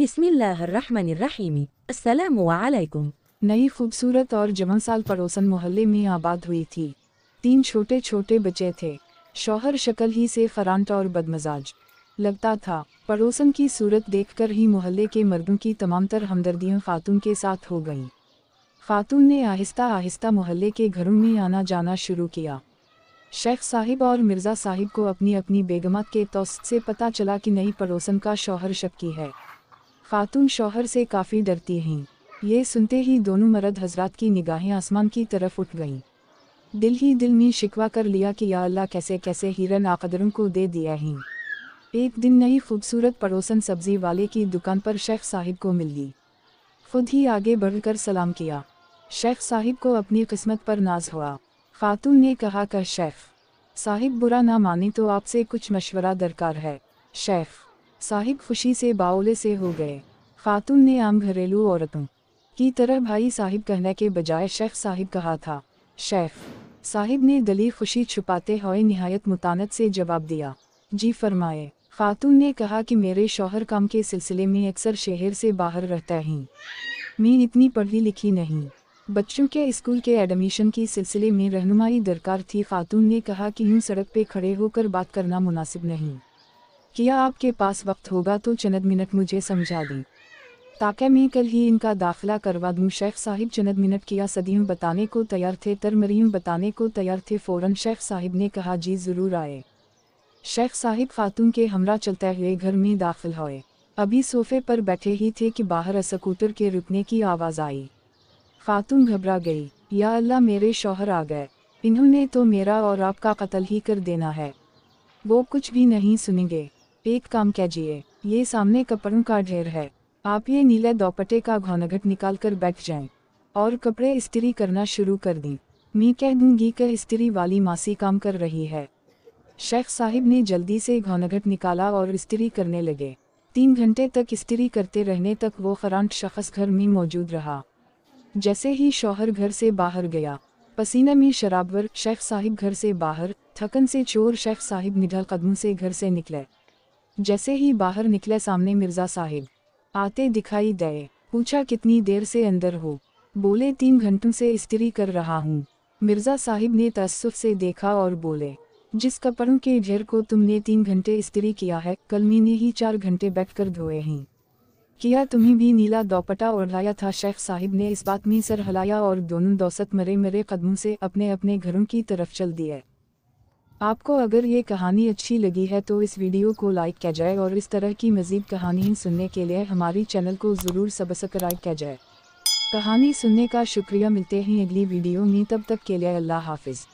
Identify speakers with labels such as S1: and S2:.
S1: बिस्मिल्लाहिर्रहमानिर्रहीम। अस्सलामु अलैकुम।
S2: नई खूबसूरत और जवान पड़ोसन मोहल्ले में आबाद हुई थी। 3 छोटे छोटे बच्चे थे। शौहर शक्ल ही से फरांट और बदमजाज लगता था। पड़ोसन की सूरत देखकर ही मोहल्ले के मर्दों की तमामतर हमदर्दियां खातून के साथ हो गईं। खातून ने आहिस्ता आहिस्ता मोहल्ले के घरों में आना जाना शुरू किया। शेख साहिब और मिर्ज़ा साहिब को अपनी अपनी बेगमत के तौस्त से पता चला कि नई पड़ोसन का शौहर शक्की है। खातून शौहर से काफ़ी डरती हैं। ये सुनते ही दोनों मर्द हजरात की निगाहें आसमान की तरफ उठ गईं। दिल ही दिल में शिकवा कर लिया कि या अल्लाह कैसे कैसे हीरे नाकदरों को दे दिया है। एक दिन नई खूबसूरत पड़ोसन सब्जी वाले की दुकान पर शेख साहिब को मिल गई। खुद ही आगे बढ़कर सलाम किया। शेख साहिब को अपनी किस्मत पर नाज हुआ। खातून ने कहा कि शेख साहिब बुरा ना माने तो आपसे कुछ मशवरा दरकार है। शेख साहिब खुशी से बावले से हो गए। खातून ने आम घरेलू औरतों की तरह भाई साहिब कहने के बजाय शेख साहिब कहा था। शेख साहिब ने दली खुशी छुपाते हुए निहायत मुतानत से जवाब दिया, जी फरमाए। खातून ने कहा कि मेरे शौहर काम के सिलसिले में अक्सर शहर से बाहर रहता हैं। मैं इतनी पढ़ी लिखी नहीं। बच्चों के स्कूल के एडमिशन की सिलसिले में रहनुमाई दरकार थी। खातून ने कहा कि यूँ सड़क पे खड़े होकर बात करना मुनासिब नहीं। क्या आपके पास वक्त होगा तो चंद मिनट मुझे समझा दें ताकि मैं कल ही इनका दाखिला करवा दूं। शेख साहिब चंद मिनट किया सदियों बताने को तैयार थे, तरमरियों बताने को तैयार थे। फ़ौरन शेख साहिब ने कहा, जी ज़रूर आए। शेख साहिब खातून के हमरा चलते हुए घर में दाखिल हुए। अभी सोफे पर बैठे ही थे कि बाहर स्कूटर के रुकने की आवाज़ आई। खातून घबरा गई। या अल्लाह, मेरे शौहर आ गए। इन्होंने तो मेरा और आपका कत्ल ही कर देना है। वो कुछ भी नहीं सुनेंगे। एक काम कीजिए, ये सामने कपड़ों का ढेर है। आप ये नीले दोपट्टे का घौनघट निकाल कर बैठ जाएं और कपड़े इस्त्री करना शुरू कर दें। मैं कह दूंगी कि इस्त्री वाली मासी काम कर रही है। शेख साहिब ने जल्दी से घौनघट निकाला और इस्त्री करने लगे। 3 घंटे तक इस्त्री करते रहने तक वो फरांट शख्स घर में मौजूद रहा। जैसे ही शौहर घर से बाहर गया, पसीने में शराबवर शेख साहिब घर से बाहर, थकन से चोर शेख साहिब निढल कदमों से घर से निकले। जैसे ही बाहर निकले, सामने मिर्ज़ा साहिब आते दिखाई दे। पूछा, कितनी देर से अंदर हो? बोले, 3 घंटों से इस्त्री कर रहा हूँ। मिर्ज़ा साहिब ने तअस्सुफ से देखा और बोले, जिस कपड़ों के ढेर को तुमने 3 घंटे इस्त्री किया है, कल मैंने ही 4 घंटे बैठकर धोए हैं। क्या तुम्हें भी नीला दोपट्टा ओढ़ाया था? शेख साहिब ने इस बात में सर हिलाया और दोनों दौसत मरे मरे कदमों से अपने अपने घरों की तरफ चल दिए। आपको अगर ये कहानी अच्छी लगी है तो इस वीडियो को लाइक कीजिए और इस तरह की मज़ीद कहानियाँ सुनने के लिए हमारी चैनल को ज़रूर सब्सक्राइब कीजिए। कहानी सुनने का शुक्रिया। मिलते हैं अगली वीडियो में, तब तक के लिए अल्लाह हाफिज़।